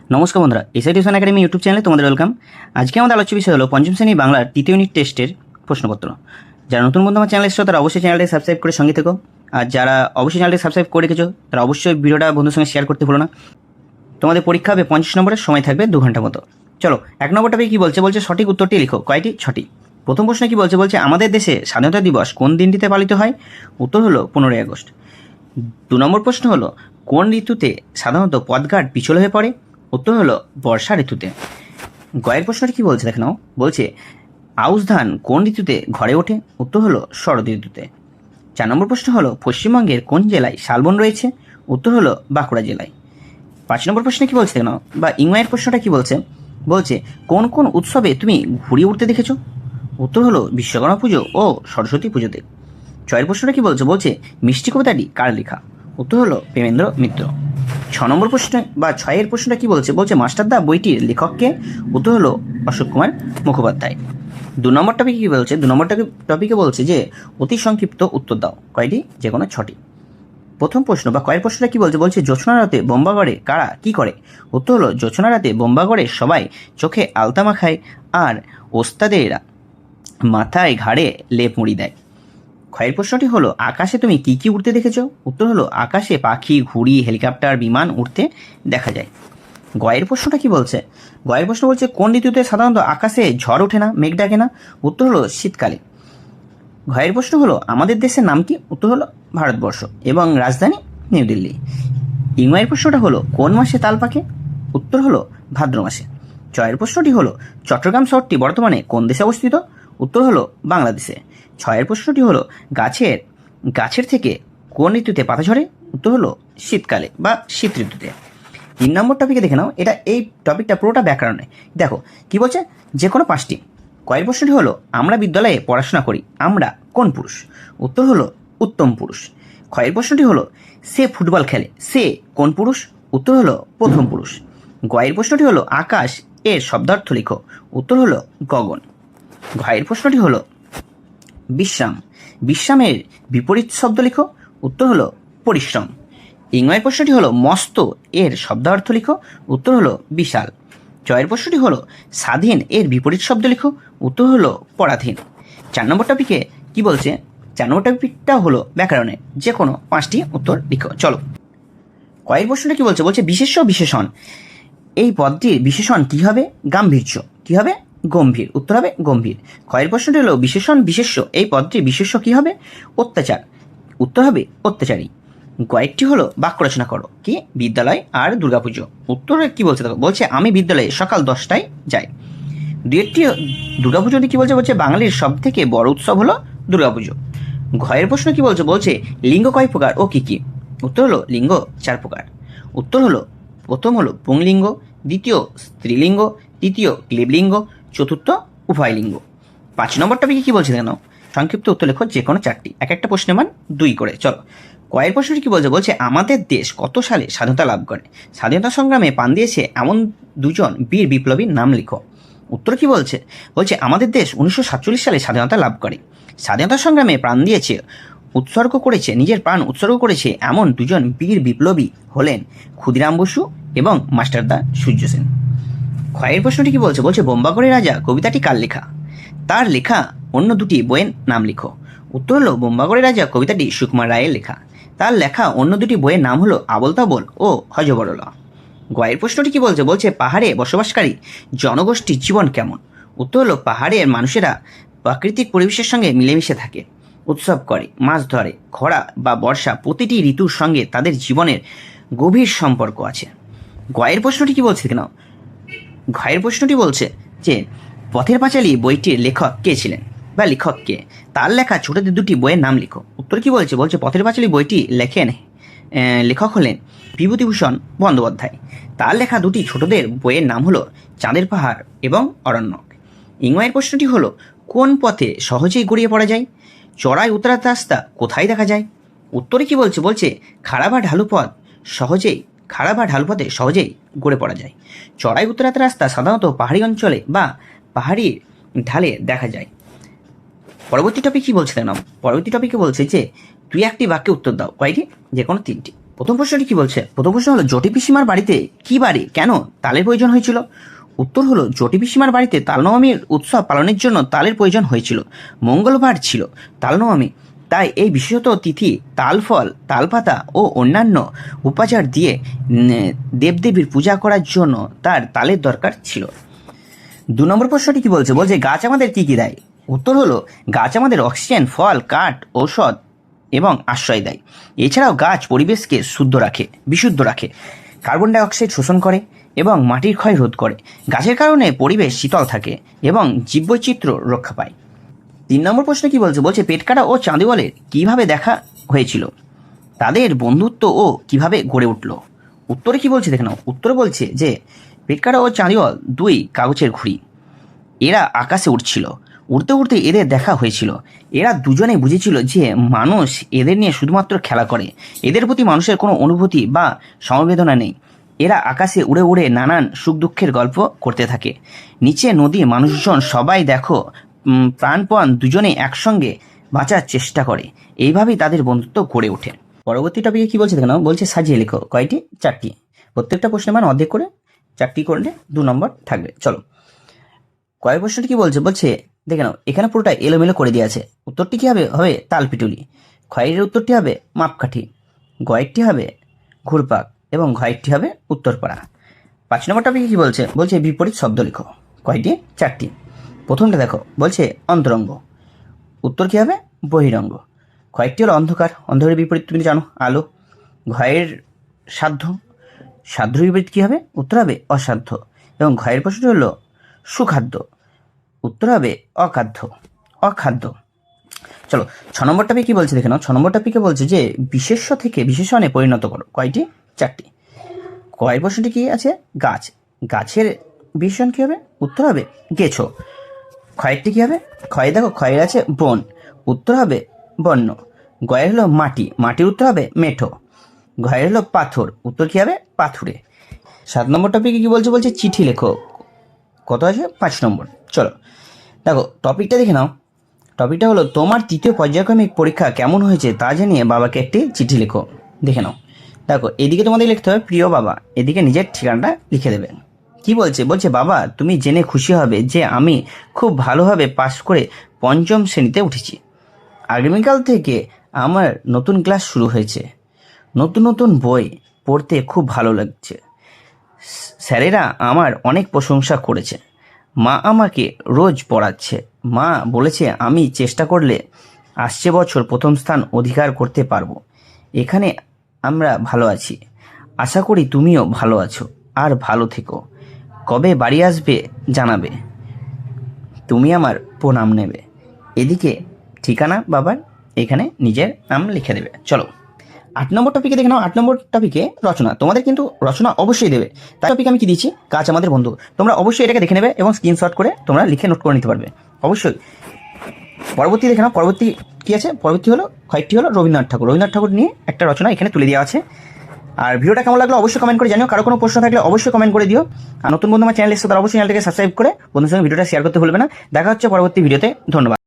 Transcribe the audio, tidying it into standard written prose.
নমস্কার বন্ধুরা, SI tuition academy YouTube চ্যানেলে তোমাদের ওয়েলকাম। আজকে আমাদের আলোচ্য বিষয় হলো পঞ্চম শ্রেণী বাংলার তৃতীয় ইউনিট টেস্টের প্রশ্নপত্র। যারা নতুন বন্ধু আমার চ্যানেল এসেছো তারা অবশ্যই চ্যানেলটি সাবস্ক্রাইব করে সঙ্গে থেকো। আর যারা অবশ্যই চ্যানেলটি সাবস্ক্রাইব করে রেখেছো তারা অবশ্যই ভিডিওটা বন্ধুর সঙ্গে শেয়ার করতে ভুলো না। তোমাদের পরীক্ষা হবে 50 নম্বরের, সময় থাকবে 2 ঘন্টা মতো। চলো, 1 নম্বর টপিক কী বলছে সঠিক উত্তরটি লিখো। কয়টি? 6টি। প্রথম প্রশ্ন কী বলছে আমাদের দেশে স্বাধীনতা দিবস কোন দিনটিতে পালিত হয়? উত্তর হলো 15ই আগস্ট। 2 নম্বর প্রশ্ন হলো কোন ঋতুতে সাধারণত পথঘাট পিছল হয়ে পড়ে? উত্তর হলো বর্ষা ঋতুতে। গয়ের প্রশ্নটি কী বলছে দেখে নাও। বলছে আউশ ধান কোন ঋতুতে ঘরে ওঠে? উত্তর হলো শরৎ ঋতুতে। 4 নম্বর প্রশ্ন হলো পশ্চিমবঙ্গের কোন জেলায় শালবন রয়েছে? উত্তর হলো বাঁকুড়া জেলায়। 5 নম্বর প্রশ্নে কী বলছে দেখে নাও, বা ইংরাজির প্রশ্নটা কী বলছে কোন কোন উৎসবে তুমি ঘুড়ি উঠতে দেখেছো? উত্তর হলো বিশ্বকর্মা পুজো ও সরস্বতী পুজোতে। 6 প্রশ্নটা কী বলছে মিষ্টি কবিতাটি কার লেখা? উত্তর হলো প্রেমেন্দ্র মিত্র। 6 নম্বর প্রশ্ন বা 6 প্রশ্নটা কী বলছে মাস্টারদা বইটির লেখককে? উত্তর হলো অশোক কুমার মুখোপাধ্যায়। 2 নম্বর টপিকে কী বলছে? 2 নম্বর টপিকে বলছে যে অতি সংক্ষিপ্ত উত্তর দাও। কয়টি? যে কোনো 6টি। প্রথম প্রশ্ন বা কয়ের প্রশ্নটা কী বলছে জ্যোৎস্না রাতে বোম্বাগড়ে কারা কী করে? উত্তর হলো জ্যোৎস্না রাতে বোম্বাগড়ে সবাই চোখে আলতা মাখায় আর ওস্তাদেরা মাথায় ঘাড়ে লেপ মুড়ি দেয়। ক্ষয়ের প্রশ্নটি হলো আকাশে তুমি কি কি উড়তে দেখেছো? উত্তর হলো আকাশে পাখি, ঘুড়ি, হেলিকপ্টার, বিমান উড়তে দেখা যায়। গয়ের প্রশ্নটা কি বলছে? গয়ের প্রশ্ন বলছে কোন ঋতুতে সাধারণত আকাশে ঝড় ওঠে না, মেঘ ডাকে না? উত্তর হলো শীতকালে। ঘয়ের প্রশ্ন হলো আমাদের দেশের নাম কি? উত্তর হলো ভারতবর্ষ এবং রাজধানী নিউ দিল্লি। ইংরেজির প্রশ্নটা হলো কোন মাসে তাল পাকে? উত্তর হলো ভাদ্র মাসে। ছয়ের প্রশ্নটি হলো চট্টগ্রাম শহরটি বর্তমানে কোন দেশে অবস্থিত? উত্তর হলো বাংলাদেশে। 6 প্রশ্নটি হলো গাছের থেকে কোন ঋতুতে পাতা ঝরে? উত্তর হলো শীতকালে বা শীত ঋতুতে। 3 নম্বর টপিকে দেখে নাও, এই টপিকটা পুরোটা ব্যাকরণে। দেখো কি বলছে, যে কোনো 5টি। কয়ের প্রশ্নটি হলো আমরা বিদ্যালয়ে পড়াশোনা করি, আমরা কোন পুরুষ? উত্তর হলো উত্তম পুরুষ। ক্ষয়ের প্রশ্নটি হলো সে ফুটবল খেলে, সে কোন পুরুষ? উত্তর হলো প্রথম পুরুষ। গয়ের প্রশ্নটি হলো আকাশ এর শব্দার্থ লিখো। উত্তর হলো গগন। ঘয়ের প্রশ্নটি হলো বিশ্রামের বিপরীত শব্দ লিখো। উত্তর হলো পরিশ্রম। ইংরেজি প্রশ্নটি হলো মস্ত এর শব্দার্থ লিখো। উত্তর হলো বিশাল। 6 প্রশ্নটি হলো স্বাধীন এর বিপরীত শব্দ লিখো। উত্তর হলো পরাধীন। 4 নম্বর টপিকে কি বলছে? 4 নম্বর টপিকটা হলো ব্যাকরণে, যে কোনো 5টি উত্তর লিখো। চলো, কয়েক প্রশ্নটা কি বলছে বিশেষ্য বিশেষণ, এই পদটির বিশেষণ কি হবে? গাম্ভীর্য। কি হবে? গম্ভীর। উত্তর হবে গম্ভীর। ক্ষয়ের প্রশ্নটি হলো বিশেষণ বিশেষ্য, এই পদটির বিশেষ্য কি হবে? অত্যাচার। উত্তর হবে অত্যাচারী। কয়েকটি হলো বাক্য রচনা করো। কি? বিদ্যালয় আর দুর্গাপুজো। উত্তরে কি বলছে দেখো, বলছে আমি বিদ্যালয়ে সকাল 10টায় যাই। দুইটি দুর্গাপুজোটি কি বলছে বাঙালির সব থেকে বড় উৎসব হলো দুর্গাপুজো। ঘয়ের প্রশ্ন কি বলছে লিঙ্গ কয় প্রকার ও কি কি? উত্তর হলো লিঙ্গ 4 প্রকার। উত্তর হলো প্রথম হলো পুংলিঙ্গ, দ্বিতীয় স্ত্রীলিঙ্গ, তৃতীয় ক্লীবলিঙ্গ, চতুর্থ উভয়লিঙ্গ। 5 নম্বর টপিকে কি বলছে দেখো, সংক্ষিপ্ত উত্তর লেখো যে কোনো 4টি। এক একটা প্রশ্নের মান 2 করে। চলো, কয়ের প্রশ্নটি কি বলছে আমাদের দেশ কত সালে স্বাধীনতা লাভ করে? স্বাধীনতা সংগ্রামে প্রাণ দিয়েছে এমন 2জন বীর বিপ্লবীর নাম লিখো। উত্তর কি বলছে আমাদের দেশ 1947 সালে স্বাধীনতা লাভ করে। স্বাধীনতা সংগ্রামে প্রাণ দিয়েছে, নিজের প্রাণ উৎসর্গ করেছে এমন 2জন বীর বিপ্লবী হলেন ক্ষুদিরাম বসু এবং মাস্টারদা সূর্য সেন। ক্ষয়ের প্রশ্নটি কি বলছে বোম্বাগড়ের রাজা কবিতাটি কার লেখা? তার লেখা অন্য 2টি বইয়ের নাম লিখো। উত্তর হলো বোম্বাগড়ের রাজা কবিতাটি সুকুমার রায়ের লেখা। তার লেখা অন্য 2টি বইয়ের নাম হলো আবোল তাবোল ও হযবরল। গয়ের প্রশ্নটি কি বলছে পাহাড়ে বসবাসকারী জনগোষ্ঠীর জীবন কেমন? উত্তর হলো পাহাড়ের মানুষেরা প্রাকৃতিক পরিবেশের সঙ্গে মিলেমিশে থাকে, উৎসব করে, মাছ ধরে। খরা বা বর্ষা প্রতিটি ঋতুর সঙ্গে তাদের জীবনের গভীর সম্পর্ক আছে। গয়ের প্রশ্নটি কি বলছে কেন? ঘয়ের প্রশ্নটি বলছে যে পথের পাঁচালী বইটির লেখক কে ছিলেন বা লেখক কে? তার লেখা ছোটদের 2টি বইয়ের নাম লিখো। উত্তর কি বলছে পথের পাঁচালী বইটি লেখক হলেন বিভূতিভূষণ বন্দ্যোপাধ্যায়। তার লেখা 2টি ছোটদের বইয়ের নাম হলো চাঁদের পাহাড় এবং অরণ্যক। ইংরেজির প্রশ্নটি হলো কোন পথে সহজেই গড়িয়ে পড়া যায়? চড়াই উতরার রাস্তা কোথায় দেখা যায়? উত্তরে কি বলছে খাড়া বা ঢালু পথে সহজেই গড়ে পড়া যায়। চড়াই উতরাতে রাস্তা সাধারণত পাহাড়ি অঞ্চলে বা পাহাড়ি ঢালে দেখা যায়। পরবর্তী টপিক কি বলছে না? পরবর্তী টপিকে বলছে যে তুই একটি বাক্যে উত্তর দাও। কয়টি? যে কোনো 3টি। প্রথম প্রশ্নটি কি বলছে? প্রথম প্রশ্ন হলো জটি পিসিমার বাড়িতে কি বারে কেন তালের প্রয়োজন হয়েছিল? উত্তর হলো জটি পিসিমার বাড়িতে তালনবমীর উৎসব পালনের জন্য তালের প্রয়োজন হয়েছিল। মঙ্গলবার ছিল তালনবমী, তাই এই বিশেষত তিথি তাল ফল, তালপাতা ও অন্যান্য উপাচার দিয়ে দেবদেবীর পূজা করার জন্য তার তালের দরকার ছিল। 2 নম্বর প্রশ্নটি কি বলছে? বলছে গাছ আমাদের কি কি দেয়? উত্তর হলো গাছ আমাদের অক্সিজেন, ফল, কাঠ, ঔষধ এবং আশ্রয় দেয়। এছাড়াও গাছ পরিবেশকে বিশুদ্ধ রাখে, কার্বন ডাই অক্সাইড শোষণ করে এবং মাটির ক্ষয় রোধ করে। গাছের কারণে পরিবেশ শীতল থাকে এবং জীববৈচিত্র্য রক্ষা পায়। 3 নম্বর প্রশ্ন কি বলছে? বলছে পেটকাটা ও চাঁদিওয়ালের কিভাবে দেখা হয়েছিল? তাদের বন্ধুত্ব ও কিভাবে গড়ে উঠল? উত্তরে কি বলছে দেখে নাও। উত্তরে বলছে যে পেটকাটা ও চাঁদিওয়াল 2 কাগজের ঘুড়ি। এরা আকাশে উঠছিল, উড়তে উড়তে এদের দেখা হয়েছিল। এরা দুজনেই বুঝেছিল যে মানুষ এদের নিয়ে শুধুমাত্র খেলা করে, এদের প্রতি মানুষের কোনো অনুভূতি বা সমবেদনা নেই। এরা আকাশে উড়ে উড়ে নানান সুখ দুঃখের গল্প করতে থাকে। নিচে নদী, মানুষজন সবাই দেখো প্রাণপণ দুজনেই একসঙ্গে বাঁচার চেষ্টা করে। এইভাবেই তাদের বন্ধুত্ব গড়ে ওঠে। পরবর্তী টপিকে কি বলছে দেখো, বলছে সাজিয়ে লেখো। কয়টি? 4টি। প্রত্যেকটা প্রশ্নের মান অর্ধেক করে 4টি করলে 2 নম্বর থাকবে। চলো কয়েক প্রশ্নটি কি বলছে? বলছে দেখে নাও, এখানে পুরোটা এলোমেলো করে দিয়ে আছে। উত্তরটি কি হবে? হবে তালপিটুলি। খয়ের উত্তরটি হবে মাপকাঠি, গয়েরটি হবে ঘুরপাক এবং ঘয়েরটি হবে উত্তরপাড়া। 5 নম্বর টপিকে কি বলছে? বলছে বিপরীত শব্দ লেখো। কয়টি? 4টি। প্রথমটা দেখো, বলছে অন্তরঙ্গ। উত্তর কি হবে? বহিরঙ্গ। কয়েকটি হলো অন্ধকার, অন্ধকারের বিপরীত তুমি জানো আলো। ঘয়ের সাধ্য, সাধ্যর বিপরীত কি হবে? উত্তর হবে অসাধ্য। এবং ঘয়ের প্রশ্নটি হলো সুখাদ্য, উত্তর হবে অখাদ্য। চলো 6 নম্বর টপিক কি বলছে দেখে নাও। 6 নম্বর টপিকে বলছে যে বিশেষ্য থেকে বিশেষণে পরিণত করো। কয়টি? 4টি। কয়ের প্রশ্নটি কি আছে? গাছ। গাছের বিশেষণ কি হবে? উত্তর হবে গেছো। ক্ষয়েরটি কি হবে? ক্ষয়ে দেখো, ক্ষয়ের আছে বন, উত্তর হবে বন্য। গয়ের হলো মাটি, মাটির উত্তর হবে মেঠো। ঘয়ের হলো পাথর, উত্তর কি হবে? পাথুরে। 7 নম্বর টপিকে কি বলছে? বলছে চিঠি লেখো। কত আছে? 5 নম্বর। চলো দেখো টপিকটা দেখে নাও। টপিকটা হলো তোমার 3য় পর্যায়ক্রমিক পরীক্ষা কেমন হয়েছে তা জানিয়ে বাবাকে একটি চিঠি লেখো। দেখে নাও, দেখো এদিকে তোমাদের লিখতে হবে প্রিয় বাবা, এদিকে নিজের ঠিকানাটা লিখে দেবে। কি বলছে? বলছে বাবা, তুমি জেনে খুশি হবে যে আমি খুব ভালোভাবে পাশ করে 5ম শ্রেণীতে উঠেছি। আগামীকাল থেকে আমার নতুন ক্লাস শুরু হয়েছে। নতুন বই পড়তে খুব ভালো লাগছে। স্যারেরা আমার অনেক প্রশংসা করেছে। মা আমাকে রোজ পড়াচ্ছে। মা বলেছে আমি চেষ্টা করলে আসছে বছর 1ম স্থান অধিকার করতে পারবো। এখানে আমরা ভালো আছি, আশা করি তুমিও ভালো আছো আর ভালো থেকো। কবে বাড়ি আসবে জানাবে, তুমি আমার প্রণাম নেবে। এদিকে ঠিকানা বাবার, এখানে নিজের নাম লিখে দেবে। চলো 8 নম্বর টপিকে দেখে নাও। 8 নম্বর টপিকে রচনা। তোমাদের কিন্তু রচনা অবশ্যই দেবে। তাই টপিকে আমি কি দিচ্ছি? গাছ আমাদের বন্ধু। তোমরা অবশ্যই এটাকে দেখে নেবে এবং স্ক্রিনশট করে তোমরা লিখে নোট করে নিতে পারবে অবশ্যই। পরবর্তী দেখে নাও, পরবর্তী কি আছে? পরবর্তী হলো কয়েকটি হলো রবীন্দ্রনাথ ঠাকুর নিয়ে একটা রচনা এখানে তুলে দেওয়া আছে। আর ভিডিওটা কেমন লাগলো অবশ্যই কমেন্ট করে জানিও। কারো কোনো প্রশ্ন থাকলে অবশ্যই কমেন্ট করে দিও। আর নতুন বন্ধু আমার চ্যানেল এসে তারা অবশ্যই চ্যানেলটাকে সাবস্ক্রাইব করে বন্ধুদের সঙ্গে ভিডিওটা শেয়ার করতে ভুলবে না। দেখা হচ্ছে পরবর্তী ভিডিওতে। ধন্যবাদ।